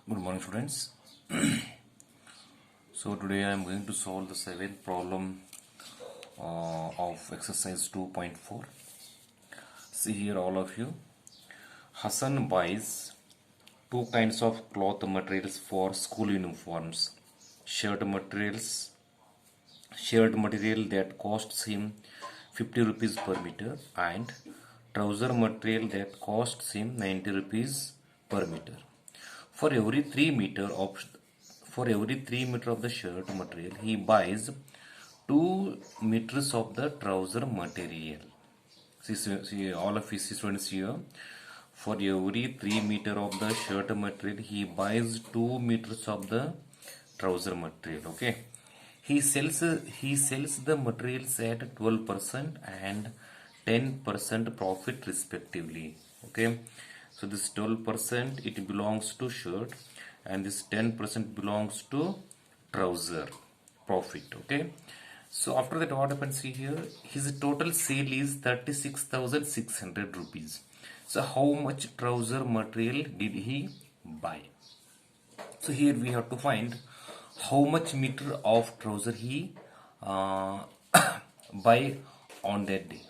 Good morning, students. So today I am going to solve the seventh problem of exercise 2.4. See here, all of you. Hassan buys two kinds of cloth materials for school uniforms. Shirt materials, shirt material that costs him 50 rupees per meter, and trouser material that costs him 90 rupees per meter. For every 3 meter of the shirt material, he buys 2 meters of the trouser material. See all of his students here. For every 3 meter of the shirt material, he buys 2 meters of the trouser material. Okay. He sells the materials at 12% and 10% profit respectively. Okay. So this 12% it belongs to shirt and this 10% belongs to trouser profit. Okay. So after that, what happens here? His total sale is 36,600 rupees. So how much trouser material did he buy? So here we have to find how much meter of trouser he buy on that day.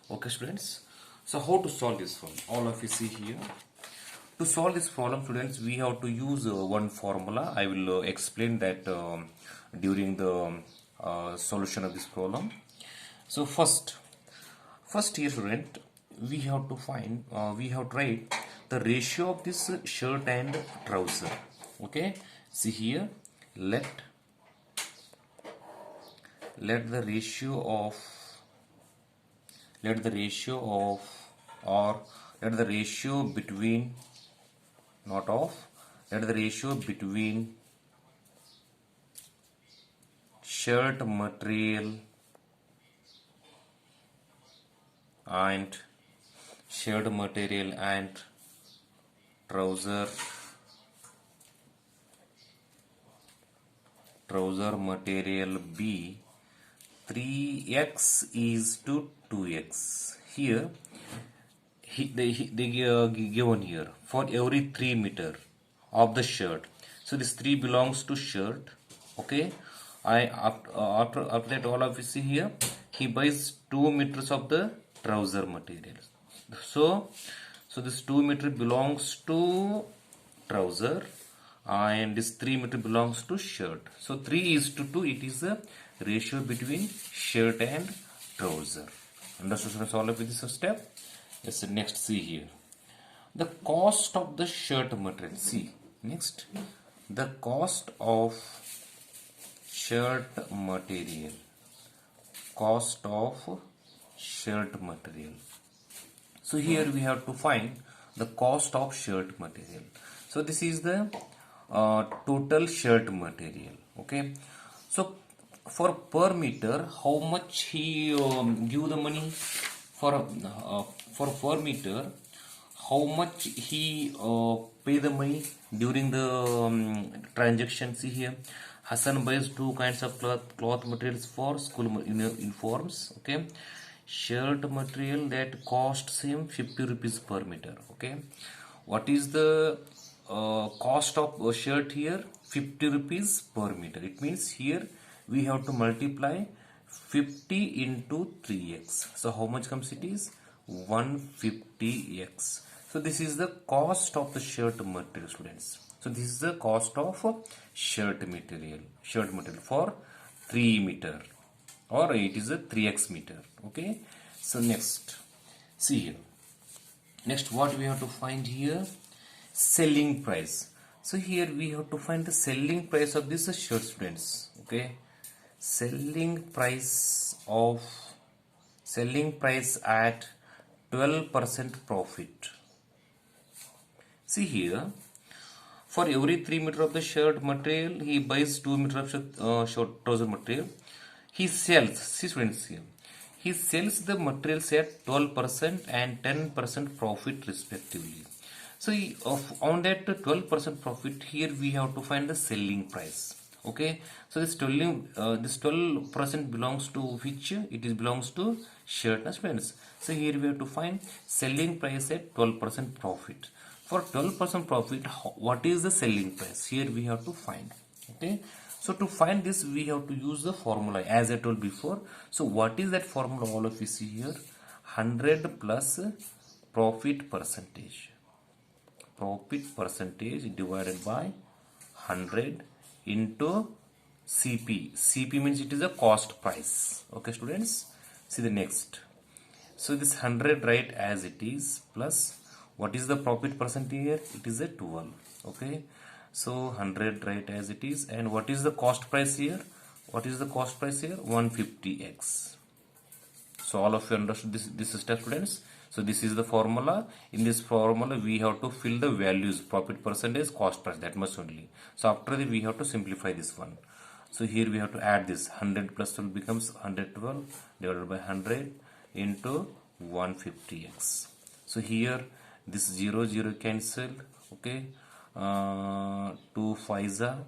Okay, students. So how to solve this one? All of you see here. To solve this problem, students, we have to use one formula. I will explain that during the solution of this problem. So first here, student, we have to find, we have to write the ratio of this shirt and trouser. Okay, see here, let the ratio of between, not of, let the ratio between shirt material and trouser material be 3x is to 2x. Here they given here for every 3 meter of the shirt. So this 3 belongs to shirt. Okay, after that, all of you see here, he buys 2 meters of the trouser material. So this 2 meter belongs to trouser and this 3 meter belongs to shirt. So 3 is to 2, it is the ratio between shirt and trouser. Understood all of this step? Yes, next see here. The cost of the shirt material. See, next, the cost of shirt material. Cost of shirt material. So here we have to find the cost of shirt material. So this is the total shirt material. Okay. So for per meter, how much he give the money for per meter? How much he pay the money during the transaction? See here, Hassan buys 2 kinds of cloth materials for school uniforms. Okay, shirt material that costs him 50 rupees per meter. Okay, what is the cost of a shirt here? 50 rupees per meter. It means here we have to multiply 50 into 3x. So how much comes it is? 150x. So this is the cost of the shirt material, students. So this is the cost of shirt material for 3 meter, or it is a 3x meter. Okay. So next, see here. Next, what we have to find here? Selling price. So here we have to find the selling price of this shirt, students. Okay, selling price at 12% profit. See here, for every 3 meter of the shirt material, he buys 2 meters of short trouser material. He sells, see students here, he sells the materials at 12% and 10% profit respectively. So on that 12% profit, here we have to find the selling price. Okay, so this 12% belongs to which? It is belongs to shirt, students. So here we have to find selling price at 12% profit. For 12% profit, what is the selling price? Here we have to find. Okay. So to find this, we have to use the formula as I told before. So what is that formula? All of you see here, 100 plus profit percentage. Profit percentage divided by 100 into CP. CP means it is a cost price. Okay, students. See the next. So this 100 write as it is plus what is the profit percentage here? It is a 12. Okay. So 100 write as it is, and what is the cost price here? What is the cost price here? 150x. So all of you understood this step, students. So this is the formula. In this formula we have to fill the values, profit percentage, cost price, that much only. So after that we have to simplify this one. So here we have to add this 100 plus 12 becomes 112 divided by 100 into 150x. So here this 0 0 cancelled. Okay, 2 5s are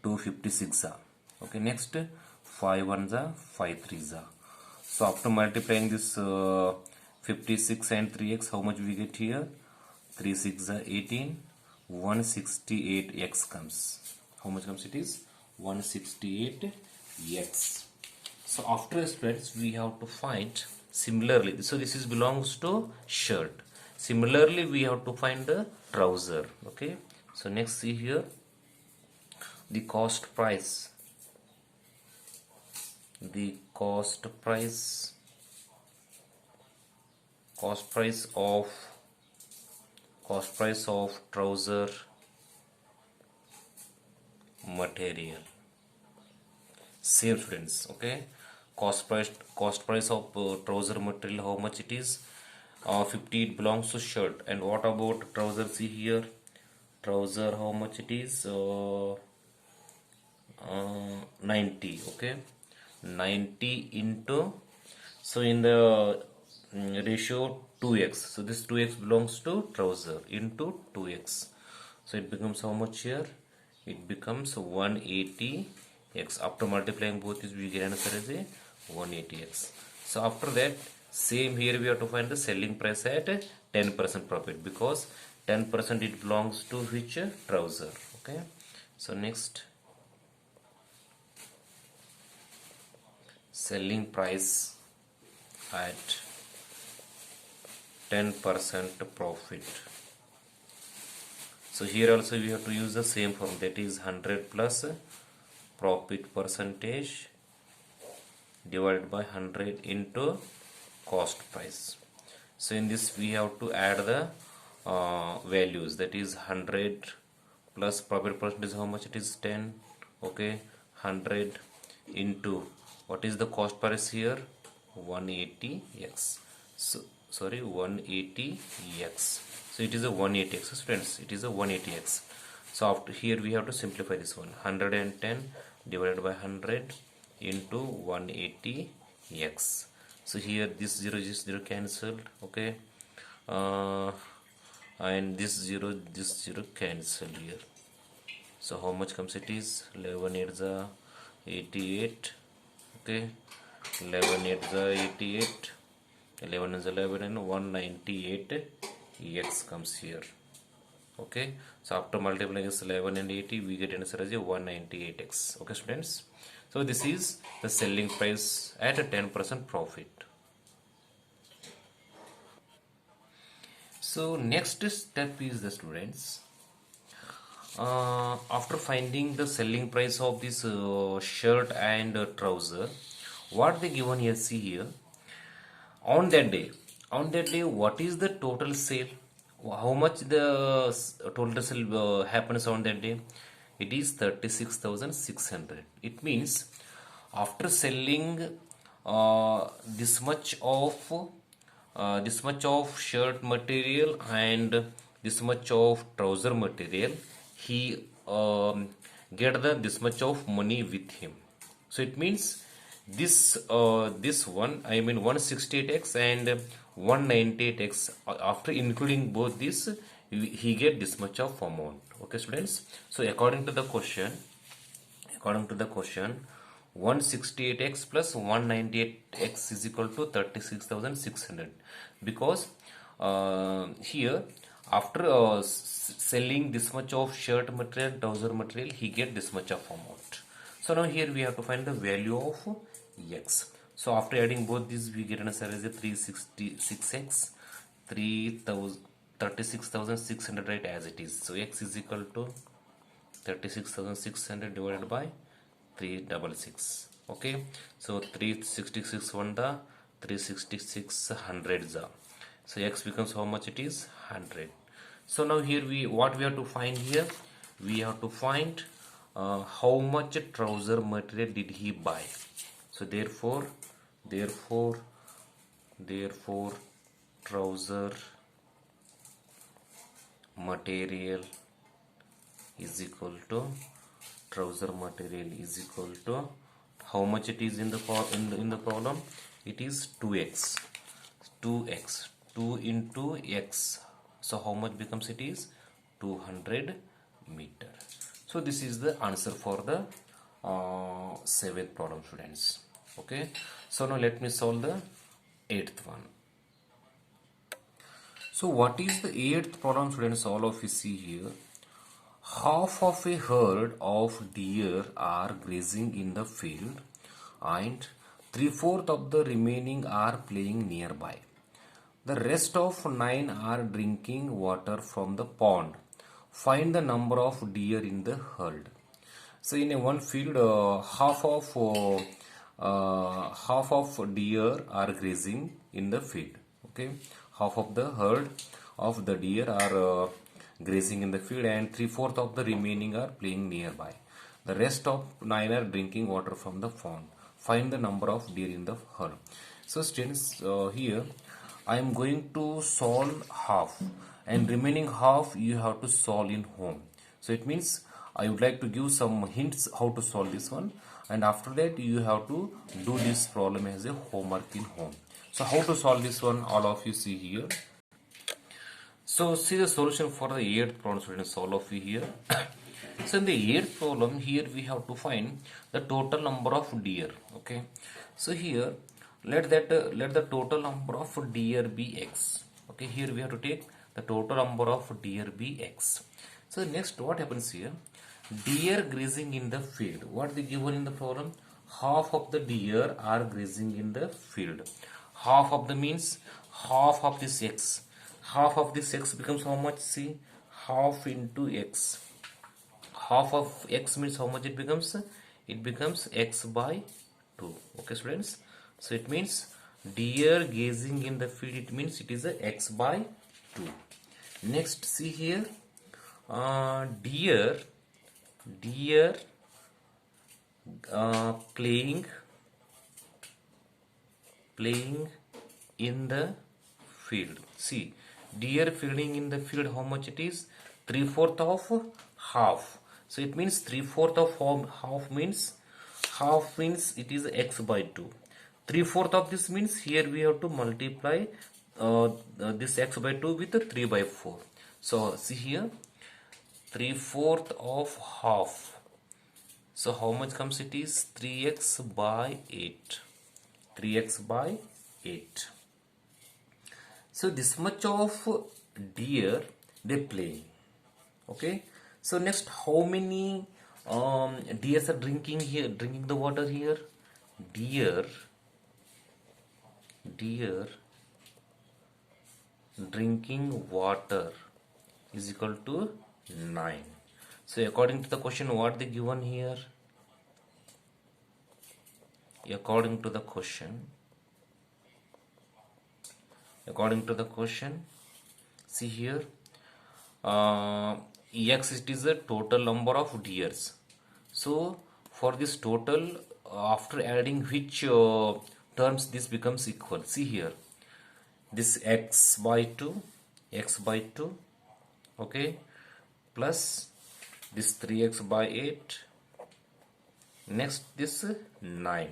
256 are. Okay, next 5 1s are 5 3s are. So after multiplying this 56 and 3x, how much we get here? 3 6 are 18, 168x comes. How much comes it is? 168x. So after spreads we have to find similarly. So this is belongs to shirt. Similarly we have to find the trouser. Okay. So next see here the cost price. The cost price of trouser material. Same, students. Okay, cost price of trouser material, how much it is? 50. It belongs to shirt. And what about trouser? See here, trouser, how much it is? 90. Okay, 90 into, so in the ratio 2x, so this 2x belongs to trouser into 2x, so it becomes how much here? It becomes 180x. After multiplying both these we get answer as a 180x. So after that, same here we have to find the selling price at 10% profit, because 10% it belongs to which? Trouser. Okay, so next, selling price at 10% profit. So here also we have to use the same form, that is 100 plus profit percentage divided by 100 into cost price. So in this we have to add the values, that is 100 plus profit percentage, how much it is? 10. Okay, 100 into what is the cost price here? 180x. So sorry, 180x. So it is a 180x, friends. It is a 180x. So after here we have to simplify this one. 110 divided by 100 into 180x. So here this 0 is 0 cancelled. Okay, and this 0 cancelled here. So how much comes it is? 11 8 is 88. Okay, 11 8 is 88. 11 is 11 and 198x comes here. Okay, so after multiplying this 11 and 80 we get answer as a 198x. Okay, students, so this is the selling price at a 10% profit. So next step is the students, after finding the selling price of this shirt and trouser, what they given here, see here, on that day what is the total sale? How much the total sale happens on that day? It is 36,600. It means after selling this much of shirt material and this much of trouser material, he get this much of money with him. So it means this one, I mean 168x and 198x, after including both this he get this much of amount. Okay, students, so according to the question 168x plus 198x is equal to 36,600, because here after selling this much of shirt material, trouser material, he get this much of amount. So now here we have to find the value of x. So after adding both these, we get an answer as a 366x, 36,600, right, as it is. So x is equal to 36,600 divided by 366. Okay, so 366 one the 366 hundreds. So x becomes how much it is? 100. So now here what we have to find here? We have to find how much trouser material did he buy. So therefore trouser material is equal to how much it is in the problem? It is 2x. 2 into x. So how much becomes it is 200 meter. So this is the answer for the 7th problem, students. Okay, so now let me solve the 8th one. So what is the 8th problem, students? All of you see here. Half of a herd of deer are grazing in the field and 3/4 of the remaining are playing nearby. The rest of 9 are drinking water from the pond. Find the number of deer in the herd. So in one field, half of deer are grazing in the field. Okay, half of the herd of the deer are grazing in the field, and 3/4 of the remaining are playing nearby. The rest of 9 are drinking water from the pond. Find the number of deer in the herd. So students, here I am going to solve half, and remaining half you have to solve in home. So it means I would like to give some hints how to solve this one, and after that you have to do this problem as a homework in home. So how to solve this one, all of you see here. So see the solution for the 8th problem, students, all of you here. So in the 8th problem, here we have to find the total number of deer. Okay, so here let the total number of deer be x. Okay, here we have to take the total number of deer be x. So next, what happens here? Deer grazing in the field. What they given in the problem? Half of the deer are grazing in the field. Half of the means half of this x. Half of this x becomes how much? See, half into x. Half of x means how much it becomes? It becomes x by 2. Okay, students. So it means deer gazing in the field. It means it is a x by 2. Next, see here, deer playing in the field. See, deer playing in the field, how much it is? 3/4 of half. So it means 3/4 of half means it is x by 2. 3/4 of this means here we have to multiply this x by 2 with the 3 by 4. So see here, 3/4 of half. So how much comes? It is 3x by 8. 3x by 8. So this much of deer they play. Okay. So next, how many deers are drinking here? Drinking the water here. Deer drinking water is equal to 9. So according to the question, what they given here? According to the question, see here, x, it is the total number of deers. So for this total, after adding which terms this becomes equal? See here, this x by 2, okay, plus this 3x by 8, next this 9,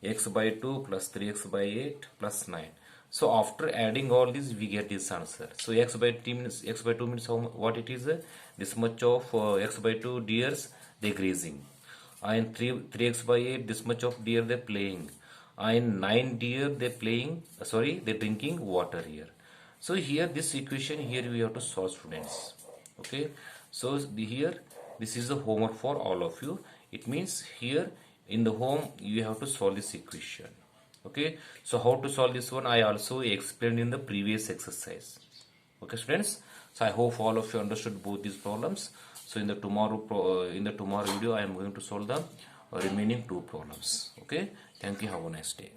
x by 2 plus 3x by 8 plus 9. So after adding all this, we get this answer. So x by 2 means how, what it is? This much of x by 2 deers they grazing, and 3x by 8 this much of deer they playing, and 9 deer they playing. Sorry, they drinking water here. So here this equation here we have to solve, students. Okay, so here this is the homework for all of you. It means here in the home you have to solve this equation. Okay, so how to solve this one I also explained in the previous exercise. Okay, students, so I hope all of you understood both these problems. So in the tomorrow video I am going to solve the remaining two problems. Okay, thank you, have a nice day.